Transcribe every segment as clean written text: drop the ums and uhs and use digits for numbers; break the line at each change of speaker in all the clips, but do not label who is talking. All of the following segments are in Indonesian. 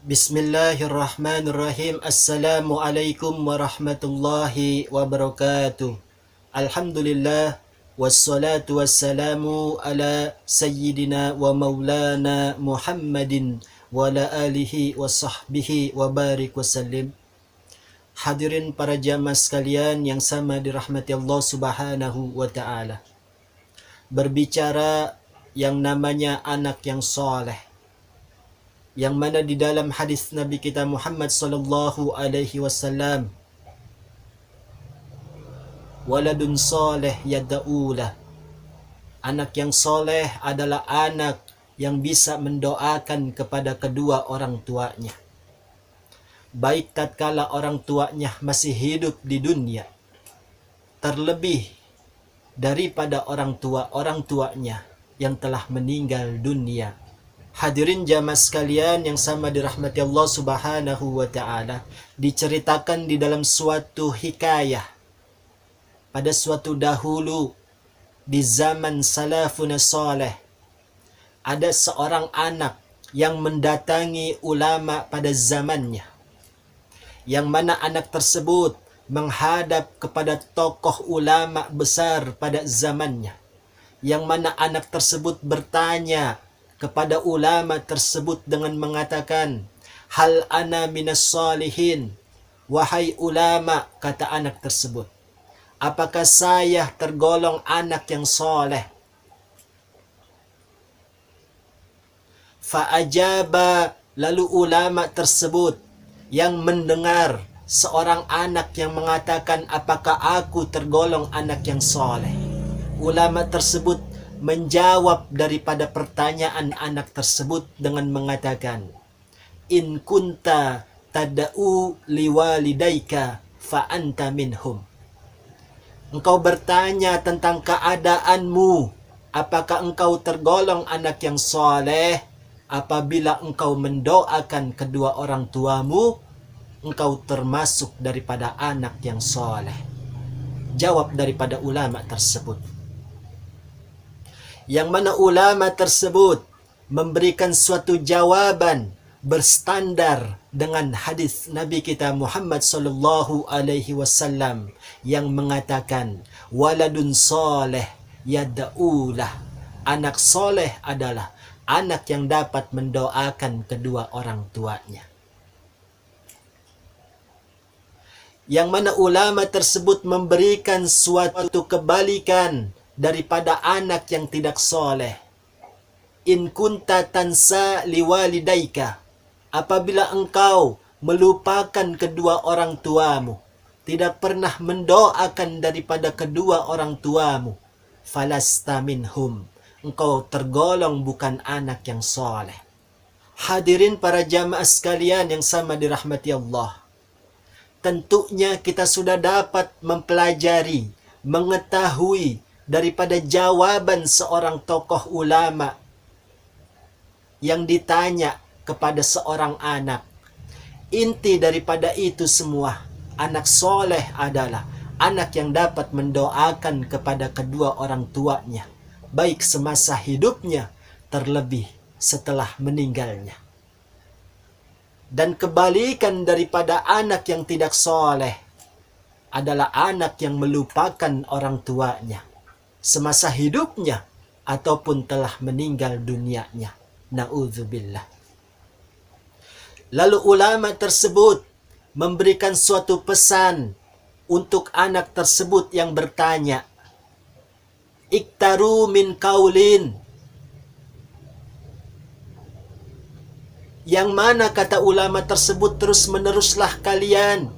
Bismillahirrahmanirrahim. Assalamualaikum warahmatullahi wabarakatuh. Alhamdulillah wassalatu wassalamu ala sayyidina wa maulana Muhammadin wa ala alihi wa sahbihi wa barik wasallim. Hadirin para jamaah sekalian yang sama dirahmati Allah Subhanahu wa taala. Berbicara yang namanya anak yang soleh, yang mana di dalam hadis Nabi kita Muhammad sallallahu alaihi wasallam, waladun soleh yad'ulah, anak yang soleh adalah anak yang bisa mendoakan kepada kedua orang tuanya, baik tatkala orang tuanya masih hidup di dunia, terlebih daripada orang tuanya yang telah meninggal dunia. Hadirin jamaah sekalian yang sama dirahmati Allah Subhanahu wa taala, diceritakan di dalam suatu hikayah pada suatu dahulu di zaman salafun saleh, ada seorang anak yang mendatangi ulama pada zamannya, yang mana anak tersebut menghadap kepada tokoh ulama besar pada zamannya, yang mana anak tersebut bertanya kepada ulama tersebut dengan mengatakan, hal ana minas salihin, wahai ulama, kata anak tersebut, apakah saya tergolong anak yang soleh? Fa'ajaba, lalu ulama tersebut yang mendengar seorang anak yang mengatakan apakah aku tergolong anak yang soleh, ulama tersebut menjawab daripada pertanyaan anak tersebut dengan mengatakan, in kunta tada'u liwalidaika fa anta minhum. Engkau bertanya tentang keadaanmu, apakah engkau tergolong anak yang soleh? Apabila engkau mendoakan kedua orang tuamu, engkau termasuk daripada anak yang soleh. Jawab daripada ulama tersebut, yang mana ulama tersebut memberikan suatu jawaban berstandar dengan hadis Nabi kita Muhammad sallallahu alaihi wasallam yang mengatakan, waladun soleh yad'ulah, anak soleh adalah anak yang dapat mendoakan kedua orang tuanya. Yang mana ulama tersebut memberikan suatu kebalikan daripada anak yang tidak soleh. In kunta tansa liwalidaika, apabila engkau melupakan kedua orang tuamu, tidak pernah mendoakan daripada kedua orang tuamu, falasta minhum, engkau tergolong bukan anak yang soleh. Hadirin para jamaah sekalian yang sama dirahmati Allah, tentunya kita sudah dapat mempelajari, mengetahui daripada jawaban seorang tokoh ulama yang ditanya kepada seorang anak. Inti daripada itu semua, anak soleh adalah anak yang dapat mendoakan kepada kedua orang tuanya, baik semasa hidupnya, terlebih setelah meninggalnya. Dan kebalikan daripada anak yang tidak soleh adalah anak yang melupakan orang tuanya semasa hidupnya ataupun telah meninggal dunianya. Na'udzubillah. Lalu ulama tersebut memberikan suatu pesan untuk anak tersebut yang bertanya, iktaru min kaulin, yang mana kata ulama tersebut, terus meneruslah kalian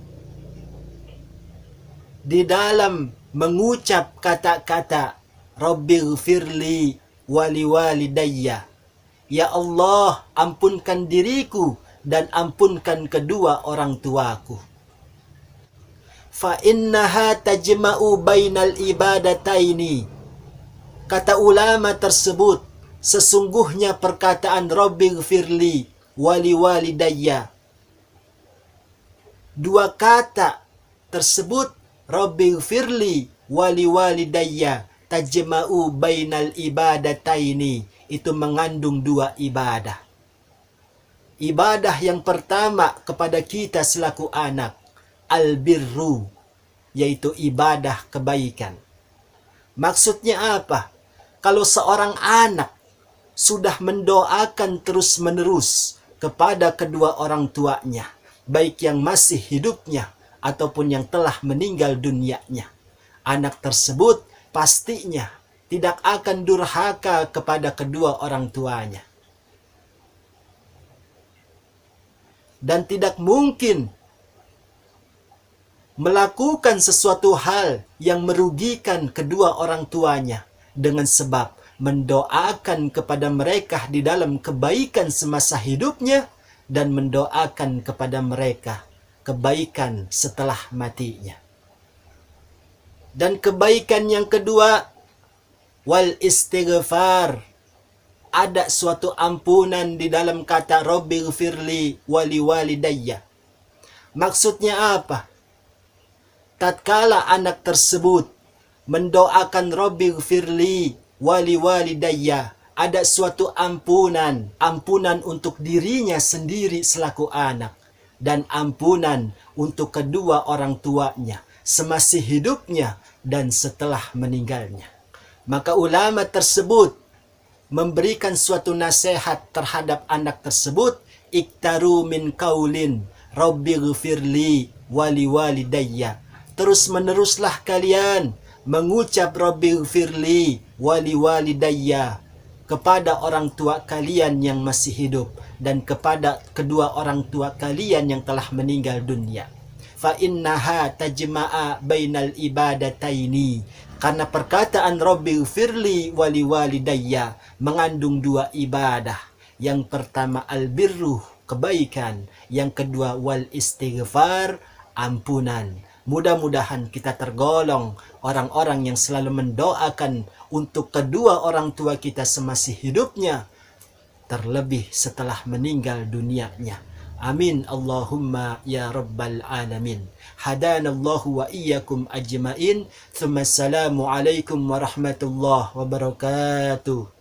di dalam mengucap kata-kata Rabbighfirli wali walidayya, ya Allah, ampunkan diriku dan ampunkan kedua orang tuaku. Fa innaha tajma'u bainal ibadataini, kata ulama tersebut, sesungguhnya perkataan Rabbighfirli wali walidayya, dua kata tersebut, Rabbighfirli wali walidayya, tajma'u bainal ibadataini, itu mengandung dua ibadah. ibadah yang pertama kepada kita selaku anak, albirru, yaitu ibadah kebaikan. Maksudnya apa? Kalau seorang anak sudah mendoakan terus-menerus kepada kedua orang tuanya, baik yang masih hidupnya ataupun yang telah meninggal dunianya, anak tersebut pastinya tidak akan durhaka kepada kedua orang tuanya. Dan tidak mungkin melakukan sesuatu hal yang merugikan kedua orang tuanya dengan sebab mendoakan kepada mereka di dalam kebaikan semasa hidupnya dan mendoakan kepada mereka kebaikan setelah matinya. Dan kebaikan yang kedua, wal istighfar. Ada suatu ampunan di dalam kata Rabbighfirli wali walidayya. Maksudnya apa? Tatkala anak tersebut mendoakan Rabbighfirli wali walidayya, ada suatu ampunan untuk dirinya sendiri selaku anak, dan ampunan untuk kedua orang tuanya semasih hidupnya dan setelah meninggalnya. Maka ulama tersebut memberikan suatu nasihat terhadap anak tersebut, iktaru min qaulin Rabbighfirli wali walidayya. Terus meneruslah kalian mengucap Rabbighfirli wali walidayya kepada orang tua kalian yang masih hidup dan kepada kedua orang tua kalian yang telah meninggal dunia. Fa innaha tajma'a bainal ibadataini. Karena perkataan Rabbighfirli wali walidayya mengandung dua ibadah. Yang pertama albirru, kebaikan. Yang kedua wal istighfar, ampunan. Mudah-mudahan kita tergolong orang-orang yang selalu mendoakan untuk kedua orang tua kita semasih hidupnya, terlebih setelah meninggal dunianya. Amin Allahumma ya rabbal alamin. Hadanallahu wa iyyakum ajmain. Tsumma assalamu alaikum warahmatullahi wabarakatuh.